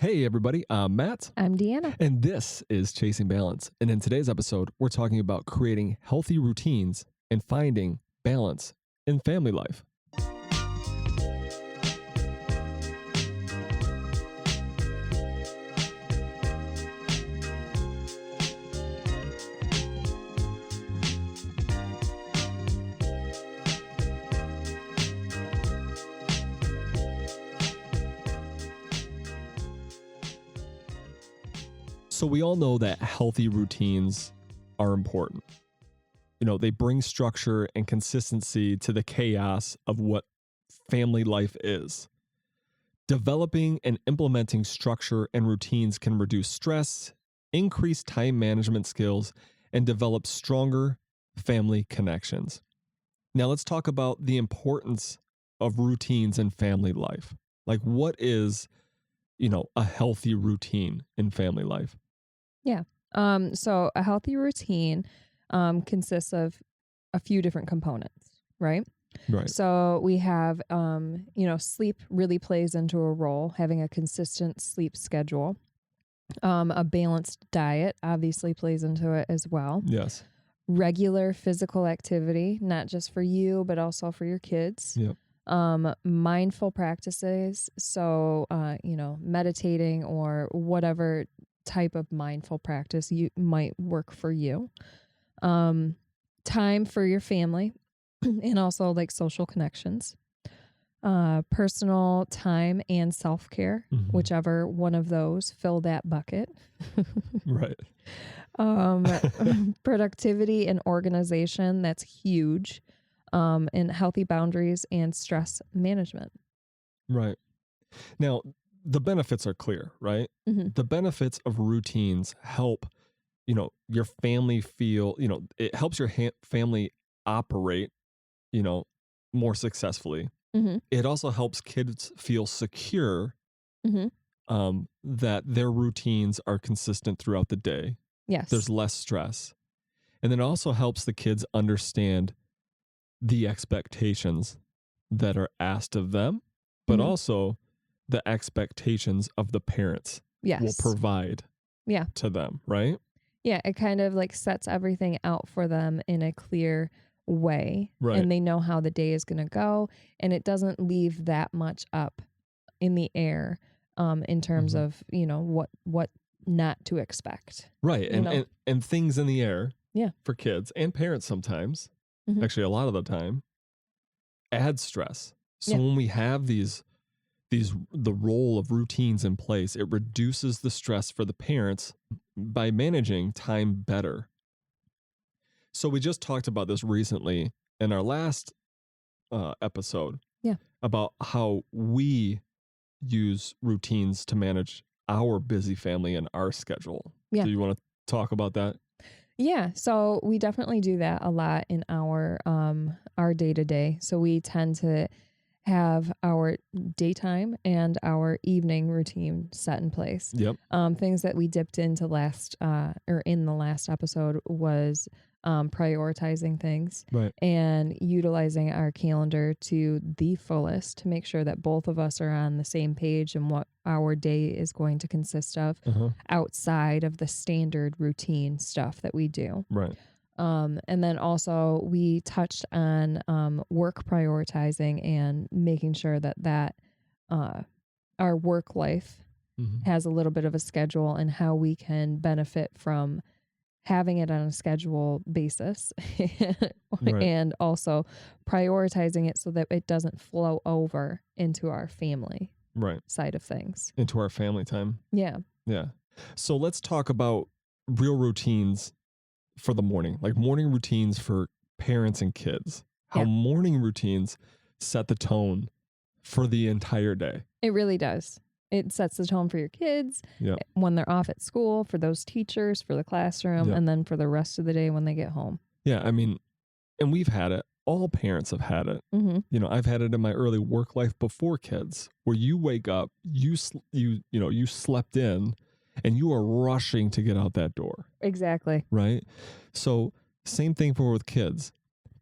Hey, everybody, I'm Matt, I'm Deanna. and this is Chasing Balance. And in today's episode, we're talking about creating healthy routines and finding balance in family life. So we all know that healthy routines are important. You know, they bring structure and consistency to the chaos of what family life is. Developing and implementing structure and routines can reduce stress, increase time management skills, and develop stronger family connections. Now let's talk about the importance of routines in family life. Like, what is, a healthy routine in family life? Yeah. So a healthy routine consists of a few different components, right? Right. So we have, sleep really plays into a role, having a consistent sleep schedule. A balanced diet obviously plays into it as well. Yes. Regular physical activity, not just for you, but also for your kids. Yep. Mindful practices. So, meditating or whatever type of mindful practice you might work for you. Time for your family and also like social connections. Personal time and self-care, whichever one of those, fill that bucket. Right. Productivity and organization, that's huge. And healthy boundaries and stress management. Right. Now, the benefits are clear, right? The benefits of routines help, your family feel, it helps your family operate, more successfully. It also helps kids feel secure that their routines are consistent throughout the day. Yes. There's less stress. And then it also helps the kids understand the expectations that are asked of them, but also the expectations of the parents will provide to them, right? Yeah, it kind of like sets everything out for them in a clear way. Right. And they know how the day is going to go. And it doesn't leave that much up in the air in terms of, what not to expect. Right. And things in the air for kids and parents sometimes, actually a lot of the time, add stress. So when we have the role of routines in place, it reduces the stress for the parents by managing time better. So we just talked about this recently in our last episode about how we use routines to manage our busy family and our schedule. Do you want to talk about that? Yeah, so we definitely do that a lot in our day-to-day. So we tend to have our daytime and our evening routine set in place. Yep. Things that we dipped into in the last episode was prioritizing things and utilizing our calendar to the fullest to make sure that both of us are on the same page and what our day is going to consist of outside of the standard routine stuff that we do. Right. And then also we touched on work prioritizing and making sure that our work life has a little bit of a schedule and how we can benefit from having it on a schedule basis and also prioritizing it so that it doesn't flow over into our family side of things. Into our family time. Yeah. Yeah. So let's talk about real routines for the morning, like morning routines for parents and kids. How morning routines set the tone for the entire day. It really does. It sets the tone for your kids when they're off at school, for those teachers, for the classroom, and then for the rest of the day when they get home. Yeah, I mean, and we've had it. All parents have had it. I've had it in my early work life before kids, where you wake up, you slept in, and you are rushing to get out that door. Exactly. Right? So same thing with kids.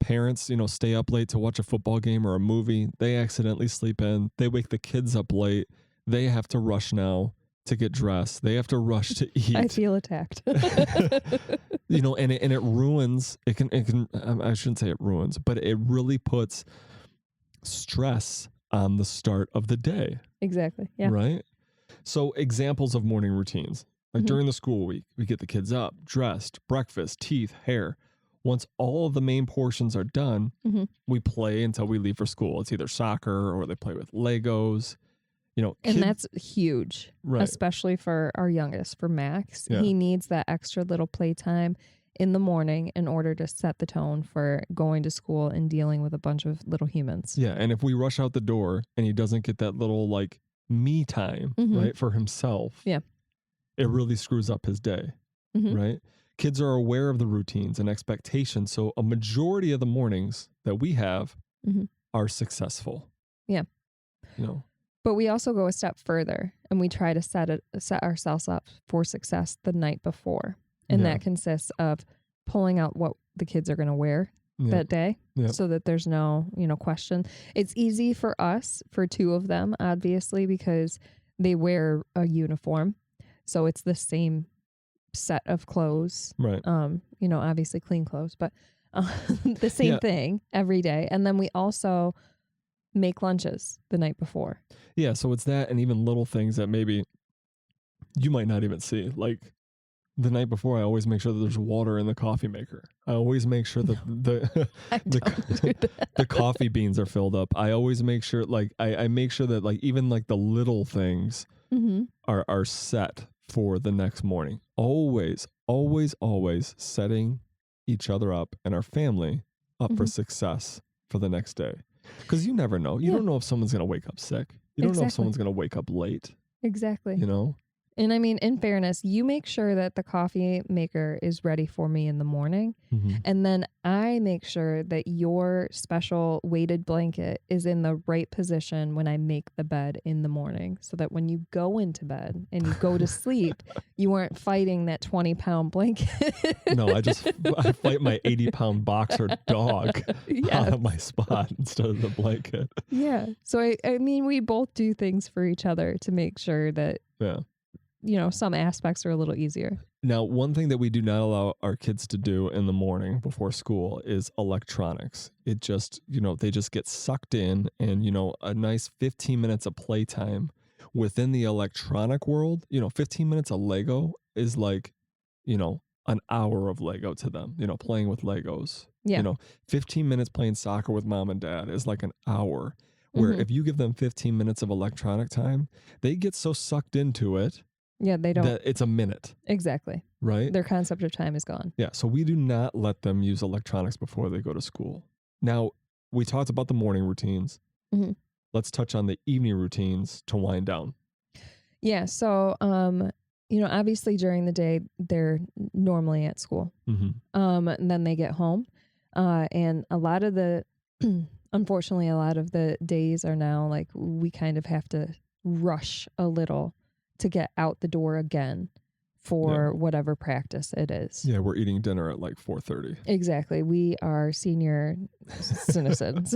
Parents, stay up late to watch a football game or a movie. They accidentally sleep in. They wake the kids up late. They have to rush now to get dressed. They have to rush to eat. I feel attacked. You know, and it ruins, it can, I shouldn't say it ruins, but it really puts stress on the start of the day. Exactly. Yeah. Right. So examples of morning routines, like during the school week, we get the kids up, dressed, breakfast, teeth, hair. Once all of the main portions are done, we play until we leave for school. It's either soccer or they play with Legos. You know, and that's huge, right, especially for our youngest, for Max. Yeah. He needs that extra little playtime in the morning in order to set the tone for going to school and dealing with a bunch of little humans. Yeah. And if we rush out the door and he doesn't get that little like me time, right, for himself, yeah, it really screws up his day, right? Kids are aware of the routines and expectations. So a majority of the mornings that we have are successful. Yeah. You know, but we also go a step further and we try to set ourselves up for success the night before. And that consists of pulling out what the kids are going to wear that day so that there's no, question. It's easy for us, for two of them, obviously, because they wear a uniform. So it's the same set of clothes. Right. Obviously clean clothes, but the same thing every day. And then we also make lunches the night before. Yeah, so it's that and even little things that maybe you might not even see. Like the night before, I always make sure that there's water in the coffee maker. I always make sure that the coffee beans are filled up. I always make sure, like, I make sure that, like, even like the little things are set for the next morning. Always setting each other up and our family up for success for the next day. Because you never know. You don't know if someone's going to wake up sick. You don't know if someone's going to wake up late. Exactly. You know? And I mean, in fairness, you make sure that the coffee maker is ready for me in the morning. And then I make sure that your special weighted blanket is in the right position when I make the bed in the morning. So that when you go into bed and you go to sleep, you aren't fighting that 20-pound blanket. No, I fight my 80-pound boxer dog out of my spot instead of the blanket. Yeah. So, I mean, we both do things for each other to make sure that some aspects are a little easier. Now, one thing that we do not allow our kids to do in the morning before school is electronics. It just, they just get sucked in and, a nice 15 minutes of playtime within the electronic world, 15 minutes of Lego is like, an hour of Lego to them, playing with Legos. Yeah. 15 minutes playing soccer with mom and dad is like an hour where if you give them 15 minutes of electronic time, they get so sucked into it. Yeah, they don't. That it's a minute. Exactly. Right? Their concept of time is gone. Yeah, so we do not let them use electronics before they go to school. Now, we talked about the morning routines. Let's touch on the evening routines to wind down. Yeah, so, obviously during the day, they're normally at school. And then they get home. And a lot of the, unfortunately, a lot of the days are now like we kind of have to rush a little to get out the door again for whatever practice it is. Yeah, we're eating dinner at like 4:30. Exactly. We are senior citizens.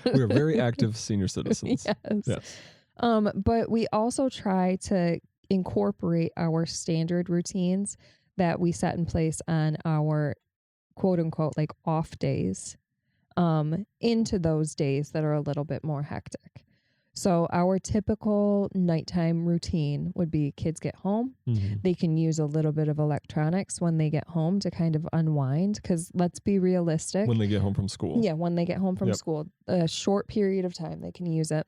We're very active senior citizens. Yes. But we also try to incorporate our standard routines that we set in place on our quote unquote like off days into those days that are a little bit more hectic. So our typical nighttime routine would be kids get home. They can use a little bit of electronics when they get home to kind of unwind. Because let's be realistic. When they get home from school. Yeah, when they get home from school. A short period of time they can use it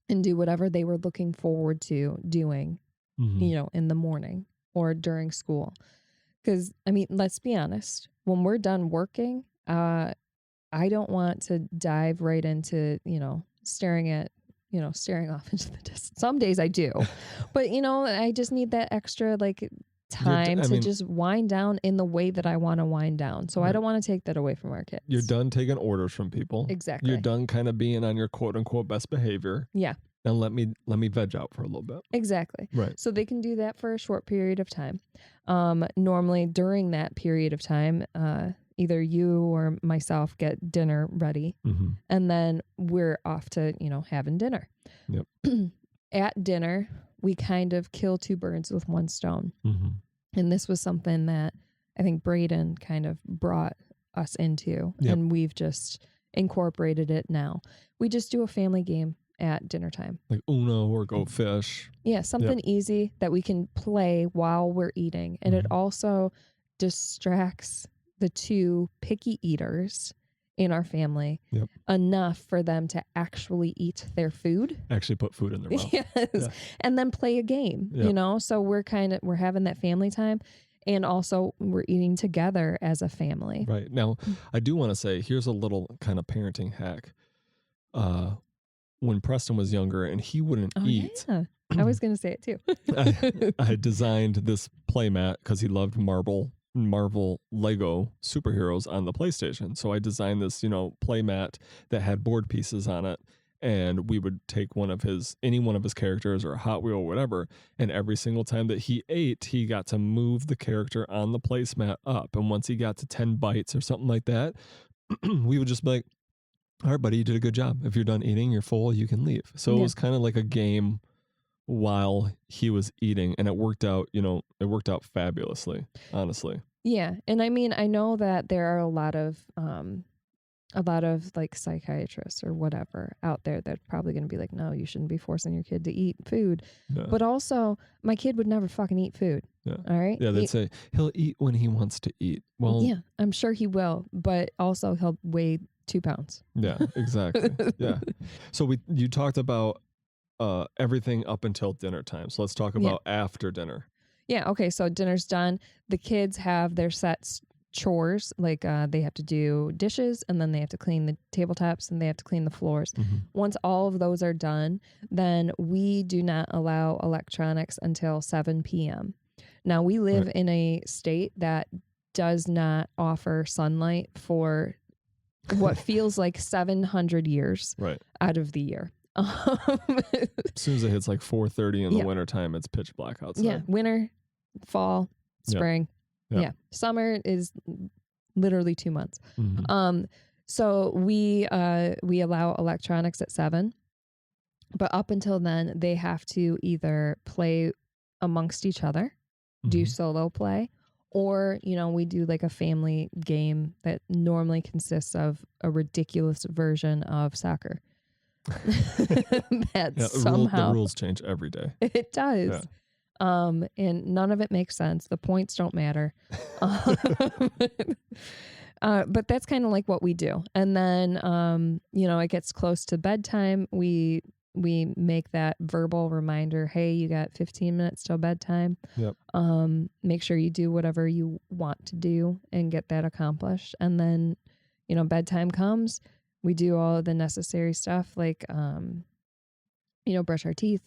and do whatever they were looking forward to doing, in the morning or during school. Because, I mean, let's be honest. When we're done working, I don't want to dive right into, staring off into the distance. Some days I do, but I just need that extra time to just wind down in the way that I want to wind down. So I don't want to take that away from our kids. You're done taking orders from people. Exactly. You're done kind of being on your quote unquote best behavior. Yeah. And let me veg out for a little bit. Exactly. Right. So they can do that for a short period of time. Normally during that period of time, either you or myself get dinner ready and then we're off to, having dinner. Yep. At dinner, we kind of kill two birds with one stone. Mm-hmm. And this was something that I think Braden kind of brought us into, and we've just incorporated it now. We just do a family game at dinner time. Like Uno or Go Fish. Yeah, something easy that we can play while we're eating. And it also distracts the two picky eaters in our family enough for them to actually eat their food. Actually put food in their mouth. Yes. Yeah. And then play a game, you know? So we're having that family time. And also we're eating together as a family. Right. Now, I do want to say, here's a little kind of parenting hack. When Preston was younger and he wouldn't eat. Yeah. I was going to say it too. I designed this playmat because he loved Marvel Lego superheroes on the PlayStation. So I designed this, playmat that had board pieces on it. And we would take any one of his characters or a Hot Wheel or whatever. And every single time that he ate, he got to move the character on the placemat up. And once he got to 10 bites or something like that, we would just be like, all right, buddy, you did a good job. If you're done eating, you're full, you can leave. So it was kind of like a game while he was eating, and it worked out fabulously, honestly. Yeah. And I mean, I know that there are a lot of like psychiatrists or whatever out there that are probably going to be like, no, you shouldn't be forcing your kid to eat food. Yeah. But also, my kid would never fucking eat food. Yeah. All right. Yeah. They'd say he'll eat when he wants to eat. Well, yeah, I'm sure he will, but also he'll weigh 2 pounds. Yeah, exactly. Yeah. So you talked about everything up until dinner time. So let's talk about after dinner. Yeah. Okay. So dinner's done. The kids have their set chores, like they have to do dishes, and then they have to clean the tabletops, and they have to clean the floors. Mm-hmm. Once all of those are done, then we do not allow electronics until 7 p.m. Now, we live in a state that does not offer sunlight for what feels like 700 years out of the year. As soon as it hits like 4:30 in the wintertime, it's pitch black outside. Yeah, winter, fall, spring. Yeah. Summer is literally 2 months. Mm-hmm. So we allow electronics at 7, but up until then, they have to either play amongst each other, do solo play, or, we do like a family game that normally consists of a ridiculous version of soccer. The rules change every day. It does. Yeah. And none of it makes sense. The points don't matter. But that's kind of like what we do. And then, it gets close to bedtime. We make that verbal reminder, hey, you got 15 minutes till bedtime. Yep. Make sure you do whatever you want to do and get that accomplished. And then, bedtime comes, we do all the necessary stuff like, brush our teeth,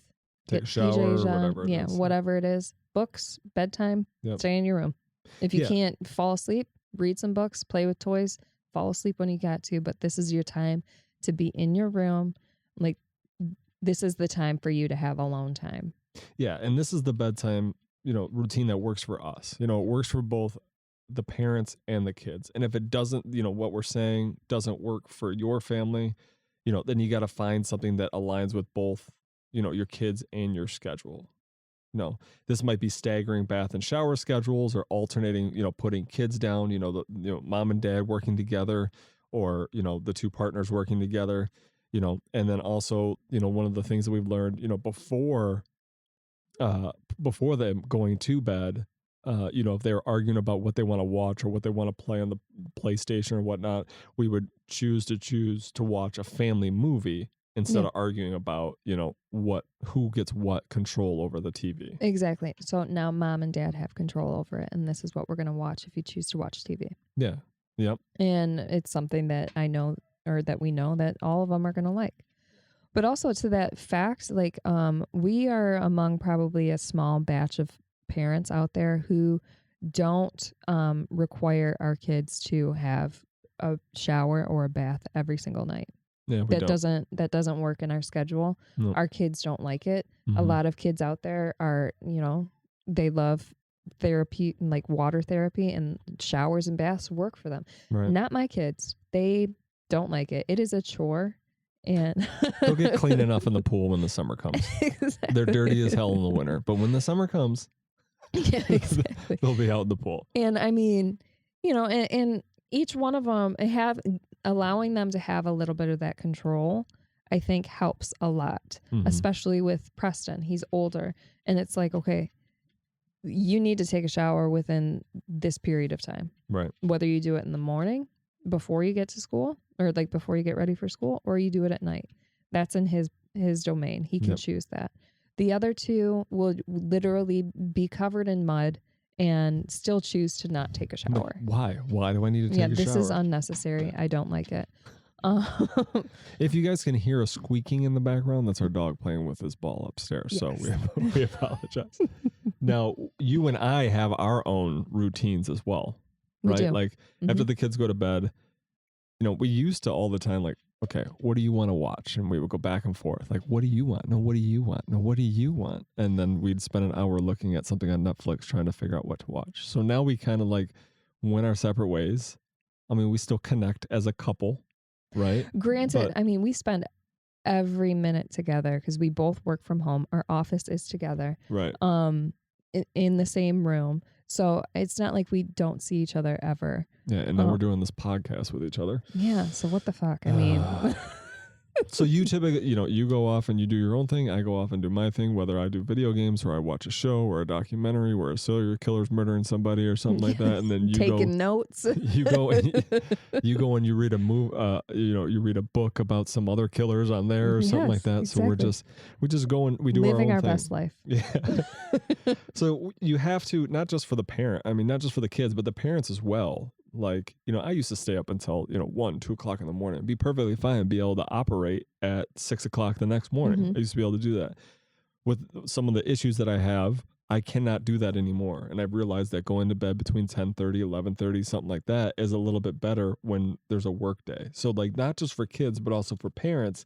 take a shower, PJs on, whatever it is. Whatever it is. Books, bedtime, stay in your room. If you can't fall asleep, read some books, play with toys, fall asleep when you got to, but this is your time to be in your room. Like, this is the time for you to have alone time. Yeah, and this is the bedtime, routine that works for us. It works for both the parents and the kids. And if it doesn't, what we're saying doesn't work for your family, then you got to find something that aligns with both, your kids and your schedule. This might be staggering bath and shower schedules, or alternating, putting kids down, mom and dad working together, or, the two partners working together. And then also, one of the things that we've learned, before them going to bed, if they're arguing about what they want to watch or what they want to play on the PlayStation or whatnot, we would choose to watch a family movie instead of arguing about, who gets what control over the TV. Exactly. So now mom and dad have control over it, and this is what we're going to watch if you choose to watch TV. Yeah. Yep. And it's something that I know, or that we know, that all of them are going to like. But also to that fact, like, we are among probably a small batch of parents out there who don't require our kids to have a shower or a bath every single night. Yeah, that doesn't work in our schedule. No. Our kids don't like it. Mm-hmm. A lot of kids out there are, they love therapy, like water therapy, and showers and baths work for them. Right. Not my kids. They don't like it. It is a chore, And they'll get clean enough in the pool when the summer comes. Exactly. They're dirty as hell in the winter, but when the summer comes, yeah, exactly. they'll be out in the pool. And I mean, and each one of them allowing them to have a little bit of that control, I think helps a lot, especially with Preston. He's older, and it's like, okay, you need to take a shower within this period of time. Right. Whether you do it in the morning before you get to school, or like before you get ready for school, or you do it at night. That's in his domain. He can choose that. The other two will literally be covered in mud and still choose to not take a shower. Why? Why do I need to take a shower? Yeah, this is unnecessary. I don't like it. If you guys can hear a squeaking in the background, that's our dog playing with his ball upstairs. Yes. So we apologize. Now, you and I have our own routines as well, right? We do. Like after the kids go to bed, we used to all the time, like, okay, what do you want to watch? And we would go back and forth. Like, what do you want? No, what do you want? No, what do you want? And then we'd spend an hour looking at something on Netflix trying to figure out what to watch. So now we kind of like went our separate ways. I mean, we still connect as a couple, right? Granted, I mean, we spend every minute together because we both work from home. Our office is together. Right. In the same room. So it's not like we don't see each other ever. Yeah, and now we're doing this podcast with each other. Yeah, so what the fuck? I mean... So you typically, you go off and you do your own thing. I go off and do my thing, whether I do video games or I watch a show or a documentary where a serial killer's murdering somebody or something like that. And then you taking notes. You go and you read a you read a book about some other killers on there or something like that. Exactly. So we just go and we do living our own thing. Best life. Yeah. So you have to, not just for the parent, not just for the kids, but the parents as well. Like, I used to stay up until, 1, 2 o'clock in the morning, be perfectly fine and be able to operate at 6 o'clock the next morning. I used to be able to do that. With some of the issues that I have, I cannot do that anymore. And I've realized that going to bed between 10:30, 11:30, something like that is a little bit better when there's a work day. So like, not just for kids, but also for parents,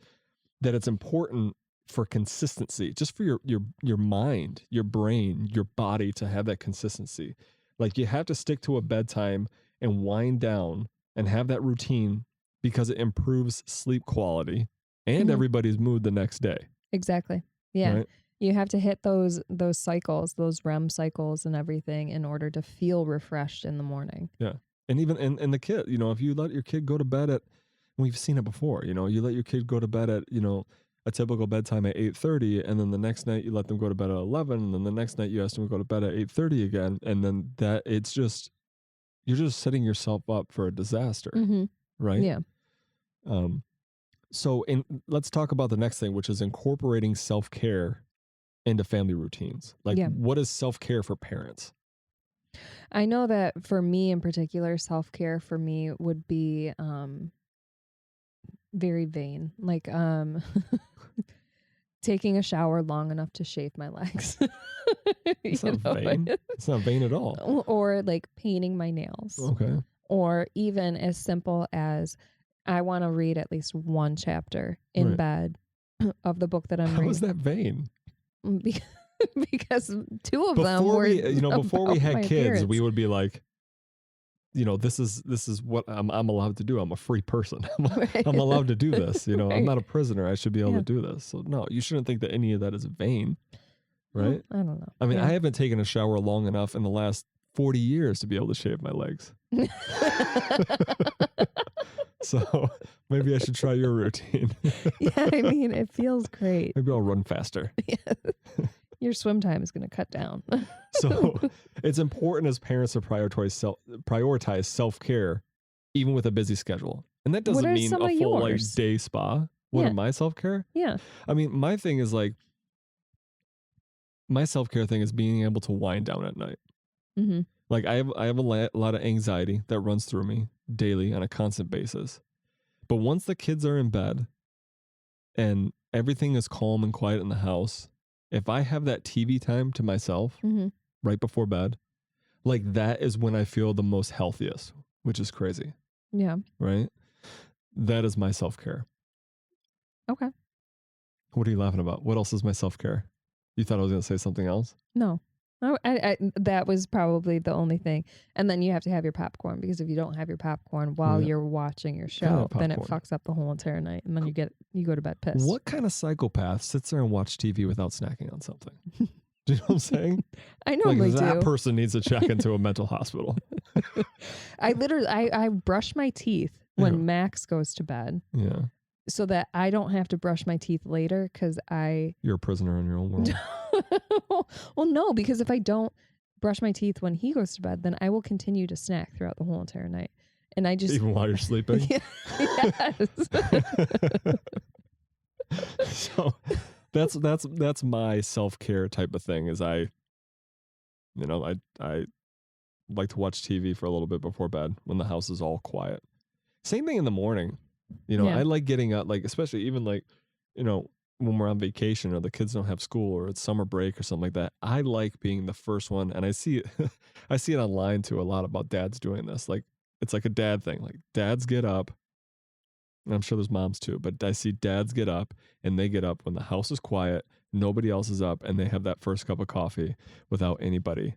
that it's important for consistency, just for your mind, your brain, your body to have that consistency. Like you have to stick to a bedtime and wind down and have that routine because it improves sleep quality and everybody's mood the next day. Exactly. Yeah. Right? You have to hit those cycles, those REM cycles and everything in order to feel refreshed in the morning. Yeah. And even and the kid, if you let your kid go to bed at, we've seen it before, you let your kid go to bed at, a typical bedtime at 8:30, and then the next night you let them go to bed at 11, and then the next night you ask them to go to bed at 8:30 again, and then you're just setting yourself up for a disaster, right? Yeah. So let's talk about the next thing, which is incorporating self-care into family routines. Like, what is self-care for parents? I know that for me in particular, self-care for me would be very vain. Like taking a shower long enough to shave my legs. It's not vain. It's not vain at all. Or like painting my nails. Okay. Or even as simple as I want to read at least one chapter in bed of the book that I'm reading. How is that vain? Because two of them were before we had kids, we would be like, this is what I'm allowed to do. I'm a free person. I'm allowed to do this. I'm not a prisoner. I should be able to do this. So no, you shouldn't think that any of that is vain, right? I don't know. I mean, I haven't taken a shower long enough in the last 40 years to be able to shave my legs. So maybe I should try your routine. Yeah, I mean, it feels great. Maybe I'll run faster. Yeah. Your swim time is going to cut down. So it's important as parents to prioritize self-care, even with a busy schedule. And that doesn't mean a full like day spa. What are my self-care? Yeah. I mean, my thing is like, my self-care thing is being able to wind down at night. Mm-hmm. Like I have a lot of anxiety that runs through me daily on a constant basis. But once the kids are in bed and everything is calm and quiet in the house, if I have that TV time to myself right before bed, like that is when I feel the most healthiest, which is crazy. Yeah. Right? That is my self-care. Okay. What are you laughing about? What else is my self-care? You thought I was going to say something else? No. That was probably the only thing. And then you have to have your popcorn, because if you don't have your popcorn while you're watching your show, then it fucks up the whole entire night. And then you go to bed pissed. What kind of psychopath sits there and watch TV without snacking on something? Do you know what I'm saying? I normally do. That person needs to check into a mental hospital. I brush my teeth when Max goes to bed. Yeah. So that I don't have to brush my teeth later, because You're a prisoner in your own world. Well, no, because if I don't brush my teeth when he goes to bed, then I will continue to snack throughout the whole entire night. And I just... Even while you're sleeping? Yes. So that's my self-care type of thing, is I like to watch TV for a little bit before bed when the house is all quiet. Same thing in the morning. I like getting up, like, especially even like, when we're on vacation or the kids don't have school or it's summer break or something like that. I like being the first one. And I see it online too, a lot about dads doing this. Like, it's like a dad thing. Like, dads get up, and I'm sure there's moms too, but I see dads get up, and they get up when the house is quiet, nobody else is up, and they have that first cup of coffee without anybody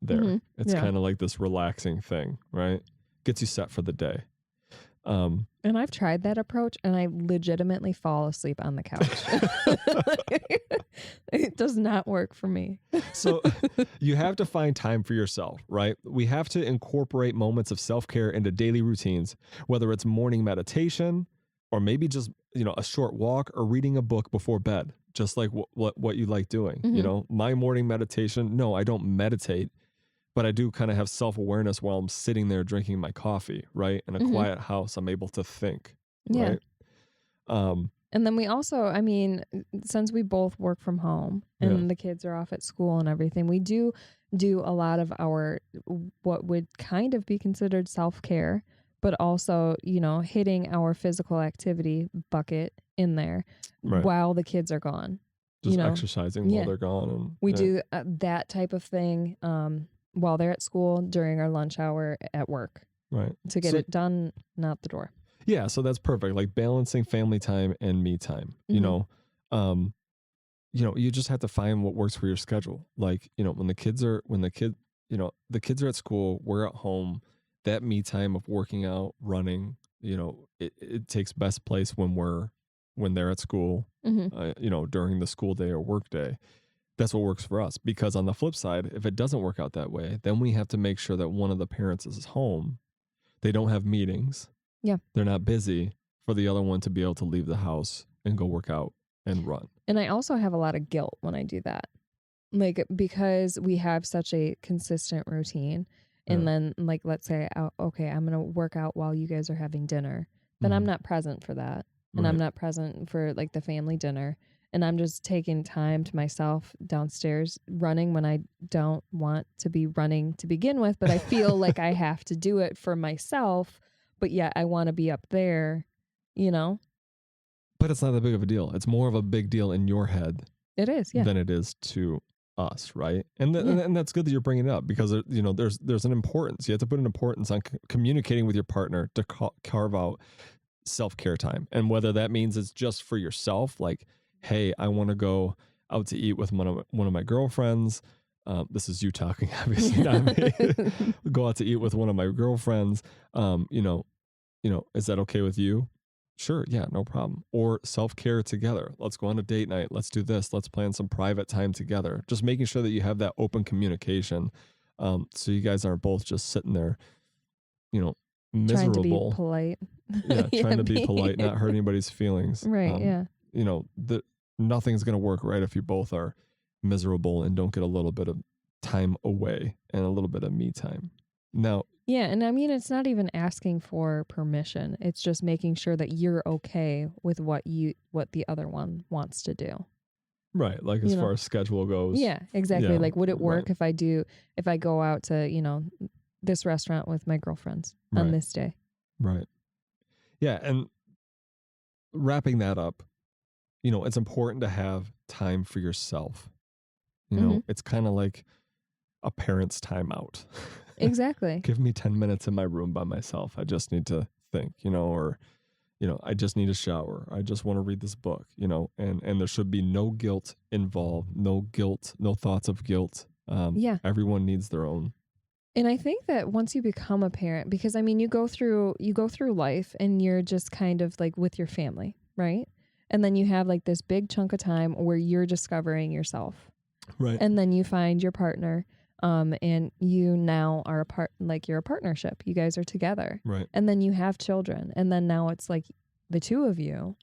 there. Mm-hmm. It's kind of like this relaxing thing, right? Gets you set for the day. And I've tried that approach, and I legitimately fall asleep on the couch. It does not work for me. So you have to find time for yourself, right? We have to incorporate moments of self-care into daily routines, whether it's morning meditation or maybe just, a short walk or reading a book before bed, just like what you like doing. Mm-hmm. My morning meditation, no, I don't meditate, but I do kind of have self-awareness while I'm sitting there drinking my coffee, right? In a quiet house, I'm able to think, right? And then we also, since we both work from home and the kids are off at school and everything, we do a lot of our, what would kind of be considered self-care, but also, hitting our physical activity bucket in there while the kids are gone. Just exercising while they're gone. And we do that type of thing. While they're at school, during our lunch hour at work. Right. To get it done, not the door. Yeah, so that's perfect. Like balancing family time and me time. Mm-hmm. You just have to find what works for your schedule. Like, when the kids are at school, we're at home, that me time of working out, running, it takes best place when they're at school, mm-hmm. During the school day or work day. That's what works for us. Because on the flip side, if it doesn't work out that way, then we have to make sure that one of the parents is home. They don't have meetings. Yeah. They're not busy, for the other one to be able to leave the house and go work out and run. And I also have a lot of guilt when I do that. Like, because we have such a consistent routine. And then, like, let's say, okay, I'm going to work out while you guys are having dinner. Then I'm not present for that. And I'm not present for, like, the family dinner. And I'm just taking time to myself downstairs running when I don't want to be running to begin with, but I feel like I have to do it for myself, but yet I want to be up there, But it's not that big of a deal. It's more of a big deal in your head. It is, than it is to us, right? And and that's good that you're bringing it up, because there's an importance. You have to put an importance on communicating with your partner to carve out self-care time. And whether that means it's just for yourself, like, hey, I want to go out to eat with one of my girlfriends. This is you talking, obviously, not me. Go out to eat with one of my girlfriends. Is that okay with you? Sure. Yeah, no problem. Or self-care together. Let's go on a date night. Let's do this. Let's plan some private time together. Just making sure that you have that open communication. So you guys aren't both just sitting there, miserable. Trying to be polite. Yeah, trying to be polite, not hurt anybody's feelings. Right, yeah. Nothing's going to work right if you both are miserable and don't get a little bit of time away and a little bit of me time. Now, yeah, and it's not even asking for permission. It's just making sure that you're okay with what the other one wants to do. Right, like as far as schedule goes. Yeah, exactly. Yeah, like, would it work if I go out to, this restaurant with my girlfriends on this day? Right. Yeah, and wrapping that up, it's important to have time for yourself. It's kind of like a parent's timeout. Exactly. Give me 10 minutes in my room by myself. I just need to think, or, I just need a shower. I just want to read this book, and there should be no guilt involved, no thoughts of guilt, Everyone needs their own. And I think that once you become a parent, because I mean, you go through life and you're just kind of like with your family, right? And then you have like this big chunk of time where you're discovering yourself. Right. And then you find your partner, and you now are you're a partnership. You guys are together. Right. And then you have children. And then now it's like the two of you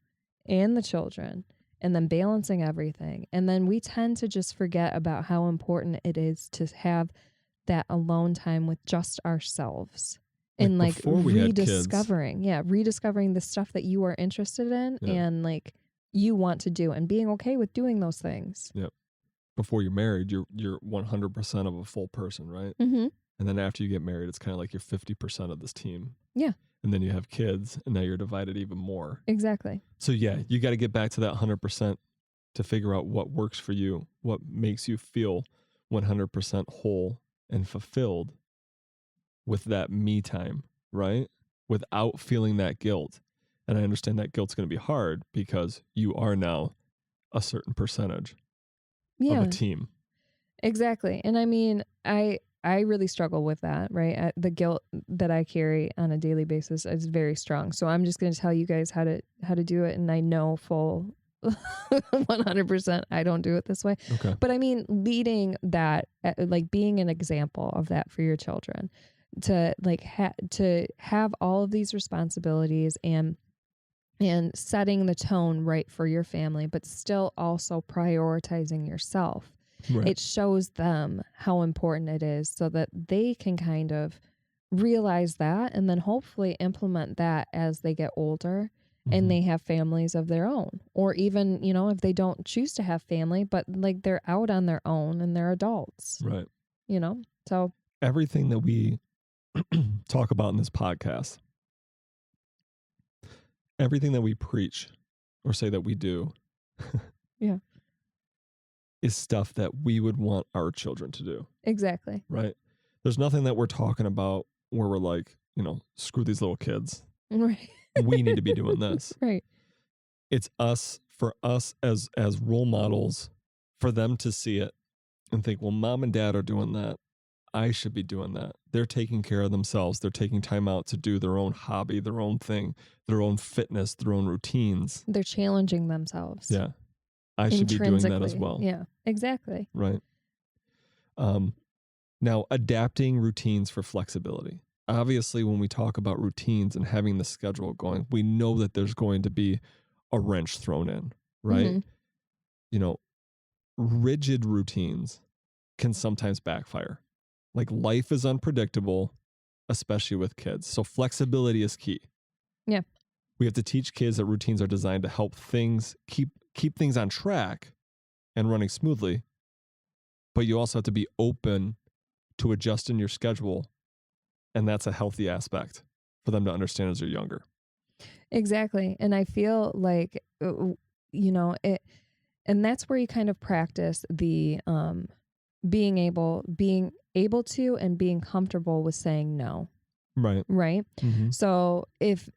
and the children, and then balancing everything. And then we tend to just forget about how important it is to have that alone time with just ourselves. And like rediscovering the stuff that you are interested in and like you want to do, and being okay with doing those things. Yep. Before you're married, you're 100% of a full person, right? Mm-hmm. And then after you get married, it's kind of like you're 50% of this team. Yeah. And then you have kids, and now you're divided even more. Exactly. So yeah, you got to get back to that 100% to figure out what works for you, what makes you feel 100% whole and fulfilled with that me time, right? Without feeling that guilt. And I understand that guilt's going to be hard because you are now a certain percentage of a team. Exactly. And I mean, I really struggle with that, right? The guilt that I carry on a daily basis is very strong. So I'm just going to tell you guys how to do it. And I know full 100% I don't do it this way. Okay. But I mean, leading that, like being an example of that for your children, to like to have all of these responsibilities and setting the tone right for your family, but still also prioritizing yourself. Right. It shows them how important it is so that they can kind of realize that and then hopefully implement that as they get older and they have families of their own. Or even, if they don't choose to have family, but like they're out on their own and they're adults. Right. So everything that we talk about in this podcast, everything that we preach or say that we do is stuff that we would want our children to do. Exactly. Right. There's nothing that we're talking about where we're like, screw these little kids. Right. We need to be doing this. Right. It's for us as role models, for them to see it and think, well, mom and dad are doing that. I should be doing that. They're taking care of themselves. They're taking time out to do their own hobby, their own thing, their own fitness, their own routines. They're challenging themselves. Yeah. I should be doing that as well. Yeah, exactly. Right. Now, adapting routines for flexibility. Obviously, when we talk about routines and having the schedule going, we know that there's going to be a wrench thrown in, right? Mm-hmm. Rigid routines can sometimes backfire. Like life is unpredictable, especially with kids. So flexibility is key. Yeah. We have to teach kids that routines are designed to help things keep things on track and running smoothly. But you also have to be open to adjusting your schedule. And that's a healthy aspect for them to understand as they're younger. Exactly. And I feel like, it, and that's where you kind of practice the being able to and being comfortable with saying no. Right. Right. Mm-hmm. So if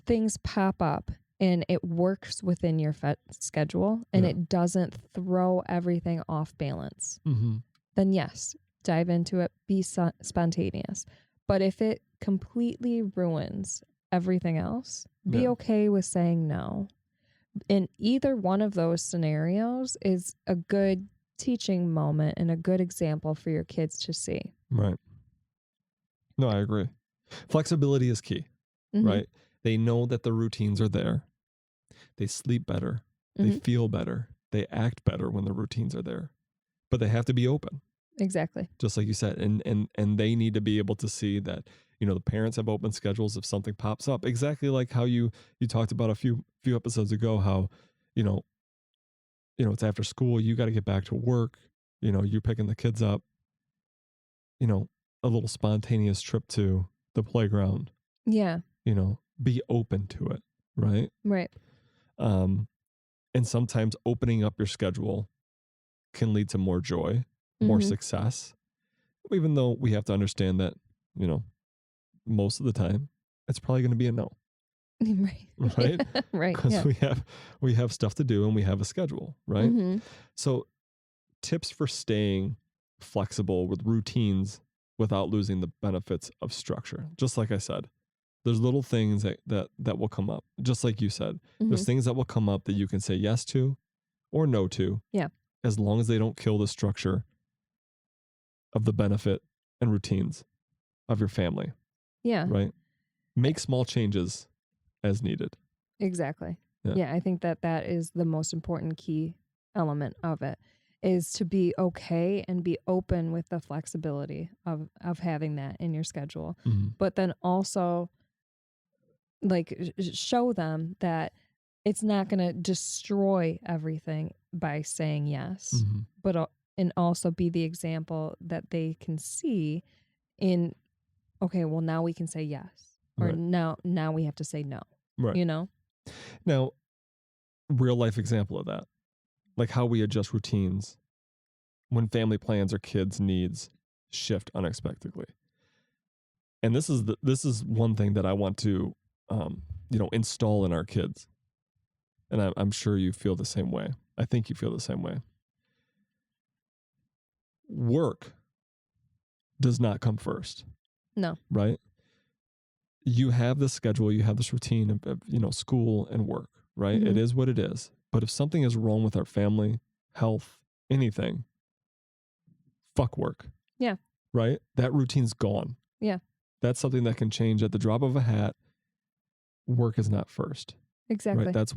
things pop up and it works within your schedule and it doesn't throw everything off balance, then yes, dive into it, be spontaneous. But if it completely ruins everything else, be okay with saying no. In either one of those scenarios is a good teaching moment and a good example for your kids to see. Right. No, I agree. Flexibility is key, right? They know that the routines are there. They sleep better. They feel better. They act better when the routines are there. But they have to be open. Exactly. Just like you said. And they need to be able to see that, the parents have open schedules if something pops up. Exactly like how you talked about a few episodes ago, how, it's after school, you got to get back to work, you're picking the kids up, a little spontaneous trip to the playground. Yeah. Be open to it. Right. Right. And sometimes opening up your schedule can lead to more joy, more success, even though we have to understand that, most of the time it's probably going to be a no. Right. Right. Right. Because we have stuff to do and we have a schedule. Right. So tips for staying flexible with routines without losing the benefits of structure. Just like I said, there's little things that will come up. Just like you said, there's things that will come up that you can say yes to or no to. Yeah. As long as they don't kill the structure of the benefit and routines of your family. Yeah. Right? Make small changes as needed. Exactly. Yeah, I think that is the most important key element of it, is to be okay and be open with the flexibility of having that in your schedule. Mm-hmm. But then also like show them that it's not going to destroy everything by saying yes, Mm-hmm. but and also be the example that they can see in, okay, well now we can say yes, or Right. now we have to say no. Right. You know? Now, real life example of that, like how we adjust routines when family plans or kids' needs shift unexpectedly. And this is one thing that I want to, install in our kids. And I'm sure you feel the same way. I think you feel the same way. Work does not come first. No. Right? You have this schedule, you have this routine of school and work, right? Mm-hmm. It is what it is. But if something is wrong with our family, health, anything, fuck work. Yeah. Right? That routine's gone. Yeah. That's something that can change at the drop of a hat. Work is not first. Exactly. Right? That's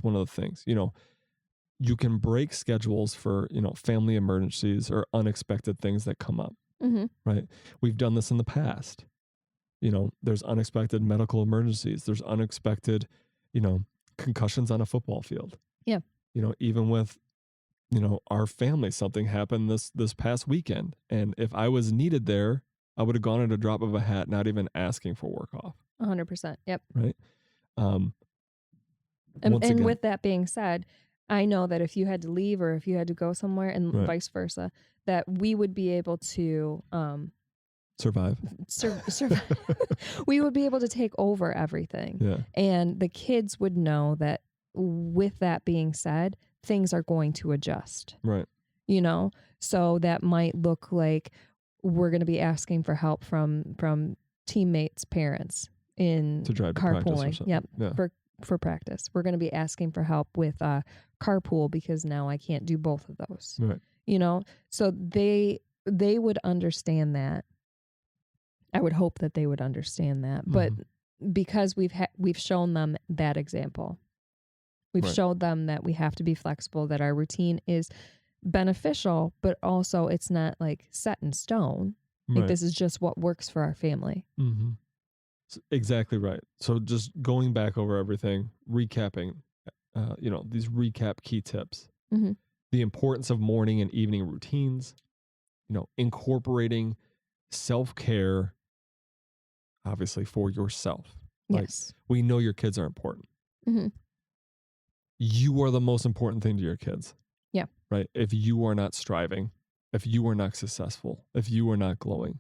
one of the things. You can break schedules for, family emergencies or unexpected things that come up. Mm-hmm. Right? We've done this in the past. There's unexpected medical emergencies. There's unexpected, concussions on a football field. Yeah. Even with, our family, something happened this past weekend. And if I was needed there, I would have gone at a drop of a hat, not even asking for work off. 100%. Yep. Right. And again, with that being said, I know that if you had to leave or if you had to go somewhere and vice versa, that we would be able to, survive. We would be able to take over everything. Yeah. And the kids would know that with that being said, things are going to adjust. Right. So that might look like we're going to be asking for help from teammates' parents in to drive to carpooling. Yep. Yeah. For practice. We're going to be asking for help with carpool because now I can't do both of those. Right. So they would understand that. I would hope that they would understand that. But because we've shown them that example. We've showed them that we have to be flexible, that our routine is beneficial, but also it's not like set in stone. Like this is just what works for our family. Mm-hmm. Exactly right. So just going back over everything, recapping, these recap key tips. Mm-hmm. The importance of morning and evening routines, incorporating self-care, obviously for yourself. Yes. We know your kids are important. Mm-hmm. You are the most important thing to your kids. Yeah. Right. If you are not striving, if you are not successful, if you are not glowing,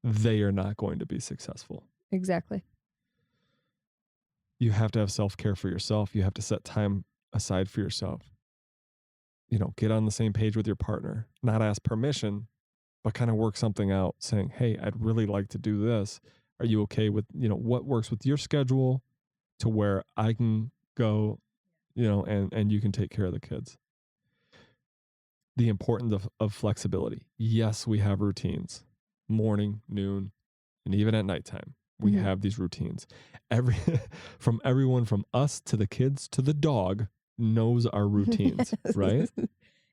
they are not going to be successful. Exactly. You have to have self-care for yourself. You have to set time aside for yourself. Get on the same page with your partner, not ask permission, but kind of work something out saying, hey, I'd really like to do this. Are you okay with, what works with your schedule to where I can go, and you can take care of the kids. The importance of flexibility. Yes, we have routines, morning, noon, and even at nighttime. We have these routines. From everyone from us to the kids to the dog knows our routines, right?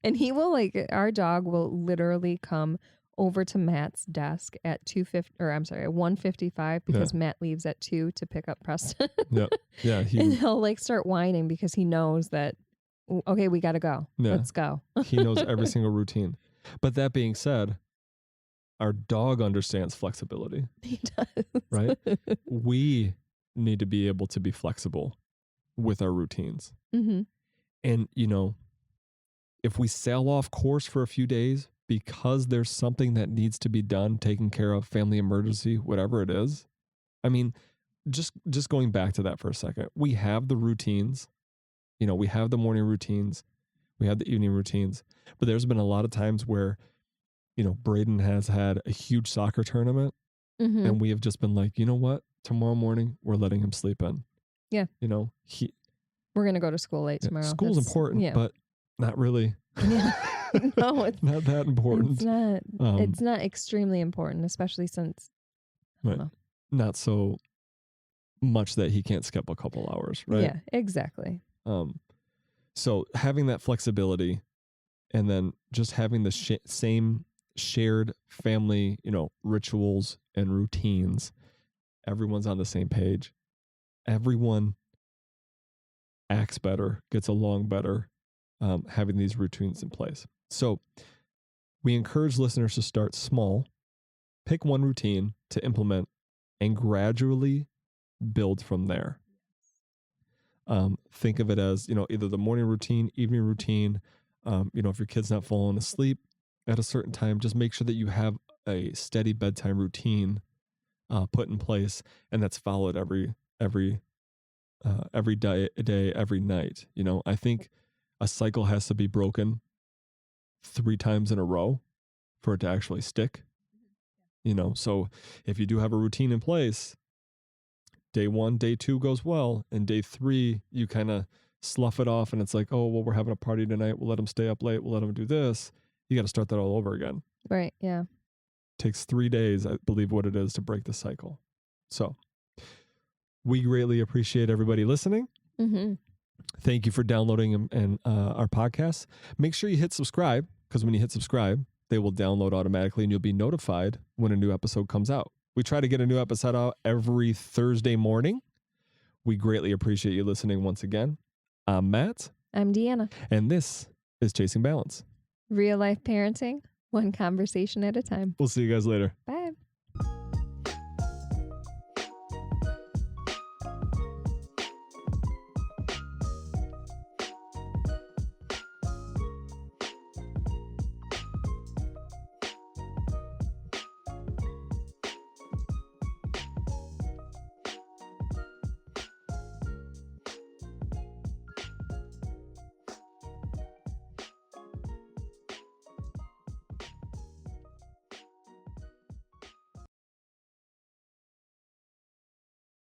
And our dog will literally come over to Matt's desk at 1:55 because Matt leaves at 2 to pick up Preston. Yeah. And he'll start whining because he knows that, okay, we got to go. Yeah. Let's go. He knows every single routine. But that being said, our dog understands flexibility. He does. Right? We need to be able to be flexible with our routines. Mm-hmm. And, if we sail off course for a few days because there's something that needs to be done, taking care of, family emergency, whatever it is. I mean, just going back to that for a second, we have the routines, we have the morning routines, we have the evening routines, but there's been a lot of times where, Braden has had a huge soccer tournament, and we have just been like, you know what? Tomorrow morning, we're letting him sleep in. Yeah. We're going to go to school late tomorrow. School's important, but not really. Yeah. No, it's not that important. It's not extremely important, especially since not so much that he can't skip a couple hours, right? Yeah, exactly. So having that flexibility, and then just having the same shared family, rituals and routines. Everyone's on the same page. Everyone acts better, gets along better, having these routines in place. So we encourage listeners to start small, pick one routine to implement, and gradually build from there. Think of it as, either the morning routine, evening routine. If your kid's not falling asleep at a certain time, just make sure that you have a steady bedtime routine put in place, and that's followed every day, every night. I think a cycle has to be broken 3 times in a row for it to actually stick. So if you do have a routine in place, day 1, day 2 goes well, and day 3 you kind of slough it off, and it's like, oh well, we're having a party tonight, we'll let them stay up late, we'll let them do this. You got to start that all over again. Right. Yeah. Takes 3 days, I believe, what it is to break the cycle. So we greatly appreciate everybody listening. Thank you for downloading and our podcast. Make sure you hit subscribe, because when you hit subscribe, they will download automatically and you'll be notified when a new episode comes out. We try to get a new episode out every Thursday morning. We greatly appreciate you listening once again. I'm Matt. I'm Deanna. And this is Chasing Balance. Real life parenting, one conversation at a time. We'll see you guys later. Bye.